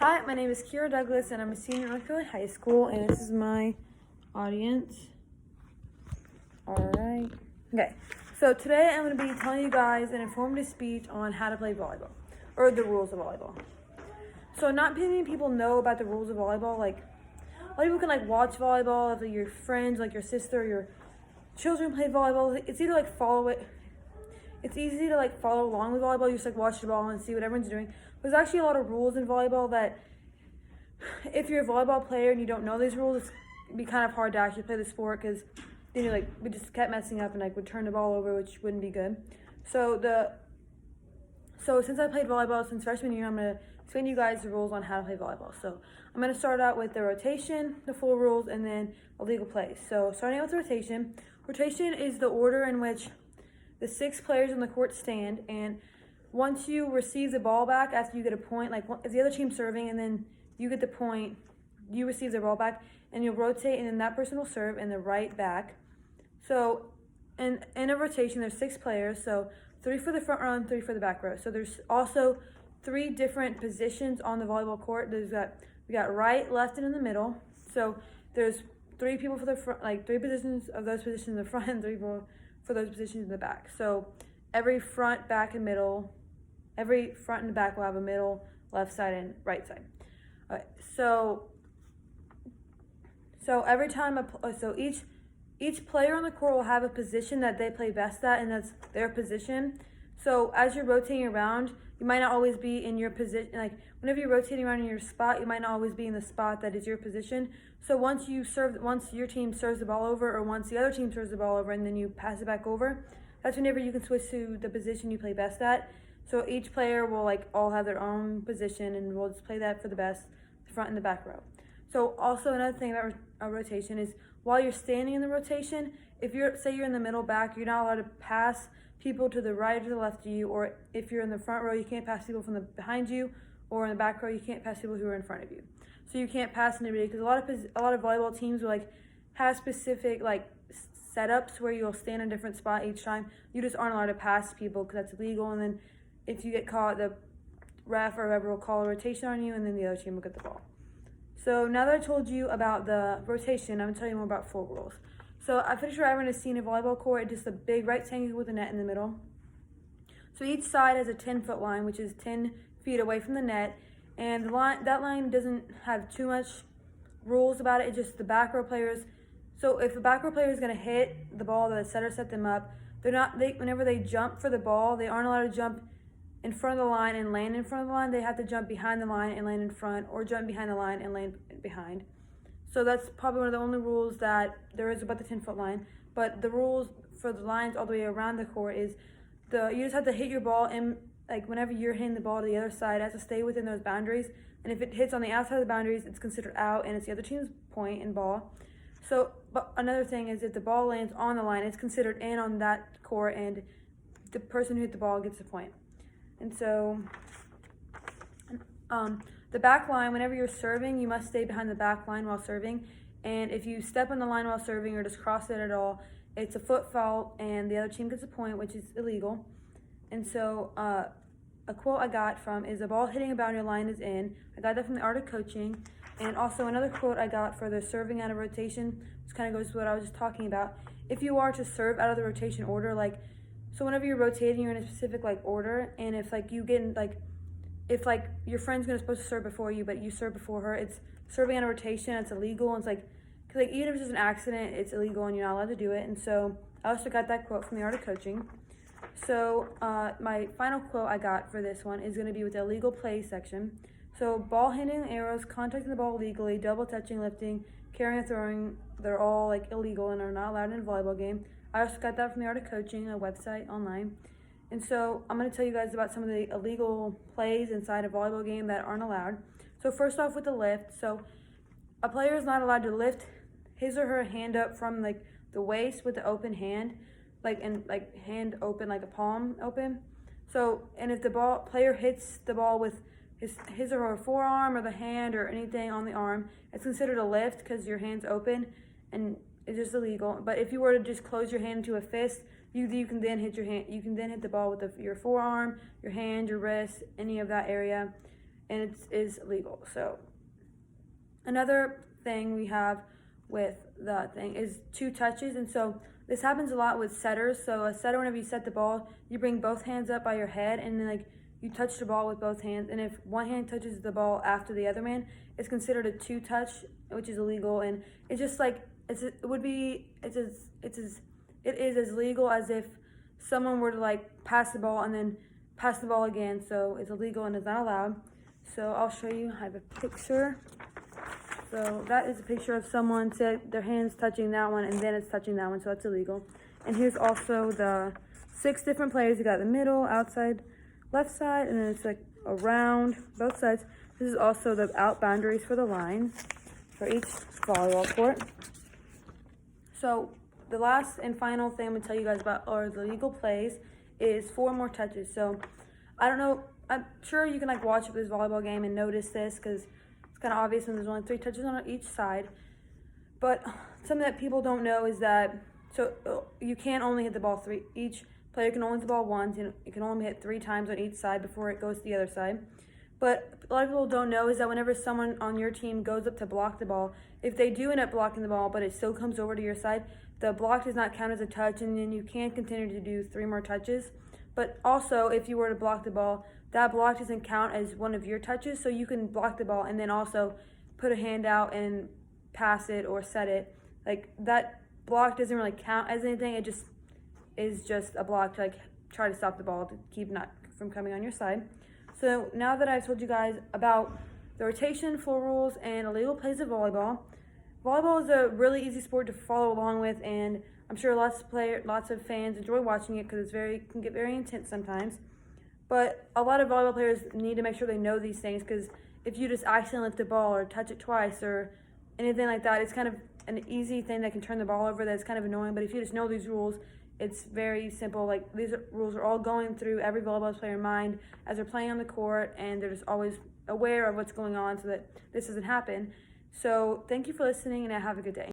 Hi, my name is Kira Douglas, and I'm a senior at North Carolina High School, and this is my audience. All right. Okay. So today I'm going to be telling you guys an informative speech on how to play volleyball, or the rules of volleyball. So not many people know about the rules of volleyball. Like, a lot of people can watch volleyball if your friends, like your sister, or your children play volleyball. It's either follow it. It's easy to follow along with volleyball. You just watch the ball and see what everyone's doing. There's actually a lot of rules in volleyball that if you're a volleyball player and you don't know these rules, it'd be kind of hard to actually play the sport because then we just kept messing up and would turn the ball over, which wouldn't be good. So since I played volleyball since freshman year, I'm gonna explain to you guys the rules on how to play volleyball. So I'm gonna start out with the rotation, the full rules, and then illegal plays. So starting out with rotation. Rotation is the order in which the 6 players on the court stand, and once you receive the ball back after you get a point, if the other team's serving and then you get the point, you receive the ball back, and you'll rotate, and then that person will serve in the right back. So in a rotation, there's 6 players, so 3 for the front row and 3 for the back row. So there's also 3 different positions on the volleyball court. We got right, left, and in the middle. So there's 3 people for the front, 3 positions of those positions in the front, and 3 people for those positions in the back. So every front, back, and middle, every front and back will have a middle, left side, and right side. All right, so every time each player on the court will have a position that they play best at, and that's their position. So as you're rotating around, you might not always be in your position. Whenever you're rotating around in your spot, you might not always be in the spot that is your position. So once your team serves the ball over, or once the other team serves the ball over, and then you pass it back over, that's whenever you can switch to the position you play best at. So each player will all have their own position, and we'll just play that for the best, the front and the back row. So also another thing about a rotation is while you're standing in the rotation, if you're in the middle back, you're not allowed to pass people to the right or to the left of you, or if you're in the front row, you can't pass people from behind you, or in the back row, you can't pass people who are in front of you. So you can't pass anybody, because a lot of volleyball teams will have specific setups where you'll stand in a different spot each time. You just aren't allowed to pass people because that's illegal, and then if you get caught, the ref or whoever will call a rotation on you, and then the other team will get the ball. So now that I told you about the rotation, I'm going to tell you more about full rules. So I'm pretty sure everyone has seen a volleyball court. It's just a big rectangle with a net in the middle. So each side has a 10-foot line, which is 10 feet away from the net. And that line doesn't have too much rules about it. It's just the back row players. So if the back row player is going to hit the ball that the setter set them up, whenever they jump for the ball, they aren't allowed to jump in front of the line and land in front of the line. They have to jump behind the line and land in front, or jump behind the line and land behind. So that's probably one of the only rules that there is about the 10-foot line. But the rules for the lines all the way around the court is you just have to hit your ball, and whenever you're hitting the ball to the other side, it has to stay within those boundaries. And if it hits on the outside of the boundaries, it's considered out, and it's the other team's point and ball. So, but another thing is if the ball lands on the line, it's considered in on that court, and the person who hit the ball gets the point. And so, the back line, whenever you're serving, you must stay behind the back line while serving. And if you step on the line while serving or just cross it at all, it's a foot foul, and the other team gets a point, which is illegal. And so, a quote I got from is, "A ball hitting a boundary line is in." I got that from The Art of Coaching. And also another quote I got for the serving out of rotation, which kind of goes to what I was just talking about. If you are to serve out of the rotation order, so whenever you're rotating, you're in a specific order, and if you get in, if your friend's supposed to serve before you, but you serve before her, it's serving out of rotation. It's illegal. And it's because even if it's just an accident, it's illegal and you're not allowed to do it. And so I also got that quote from The Art of Coaching. So my final quote I got for this one is going to be with the illegal play section. So ball hitting arrows, contacting the ball legally, double touching, lifting, carrying and throwing, they're all illegal and are not allowed in a volleyball game. I also got that from The Art of Coaching, a website online. And so I'm going to tell you guys about some of the illegal plays inside a volleyball game that aren't allowed. So first off with the lift. So a player is not allowed to lift his or her hand up from the waist with the open hand, hand open, a palm open. So, and if the player hits the ball with his or her forearm or the hand or anything on the arm, it's considered a lift because your hand's open, and it's just illegal. But if you were to just close your hand to a fist, you can then hit your hand. You can then hit the ball with your forearm, your hand, your wrist, any of that area. and it is legal. So another thing we have with the thing is 2 touches, and so this happens a lot with setters. So a setter, whenever you set the ball, you bring both hands up by your head, and then like you touch the ball with both hands. And if one hand touches the ball after the other man, it's considered a 2 touch, which is illegal. And it's just like it is as legal as if someone were to like pass the ball and then pass the ball again. So it's illegal and it's not allowed. So I'll show you. I have a picture. So that is a picture of someone, their hands touching that one, and then it's touching that one, so that's illegal. And here's also the 6 different players. You got the middle, outside, left side, and then it's like around both sides. This is also the out boundaries for the line for each volleyball court. So the last and final thing I'm gonna tell you guys about are the legal plays is 4 more touches. So I don't know, I'm sure you can like watch this volleyball game and notice this because it's kind of obvious when there's only 3 touches on each side. But something that people don't know is that, so you can't only hit the ball 3. Each player can only hit the ball once. You can only hit 3 times on each side before it goes to the other side. But a lot of people don't know is that whenever someone on your team goes up to block the ball, if they do end up blocking the ball, but it still comes over to your side, the block does not count as a touch, and then you can continue to do 3 more touches. But also, if you were to block the ball, that block doesn't count as one of your touches, so you can block the ball and then also put a hand out and pass it or set it. Like, that block doesn't really count as anything. It just is just a block to like try to stop the ball to keep not from coming on your side. So now that I've told you guys about the rotation, floor rules, and illegal plays of volleyball, volleyball is a really easy sport to follow along with, and I'm sure lots of fans enjoy watching it because it can get very intense sometimes. But a lot of volleyball players need to make sure they know these things, because if you just accidentally lift the ball or touch it twice or anything like that, it's kind of an easy thing that can turn the ball over that's kind of annoying. But if you just know these rules, it's very simple. Like, these rules are all going through every volleyball player's mind as they're playing on the court, and they're just always aware of what's going on so that this doesn't happen. So thank you for listening, and have a good day.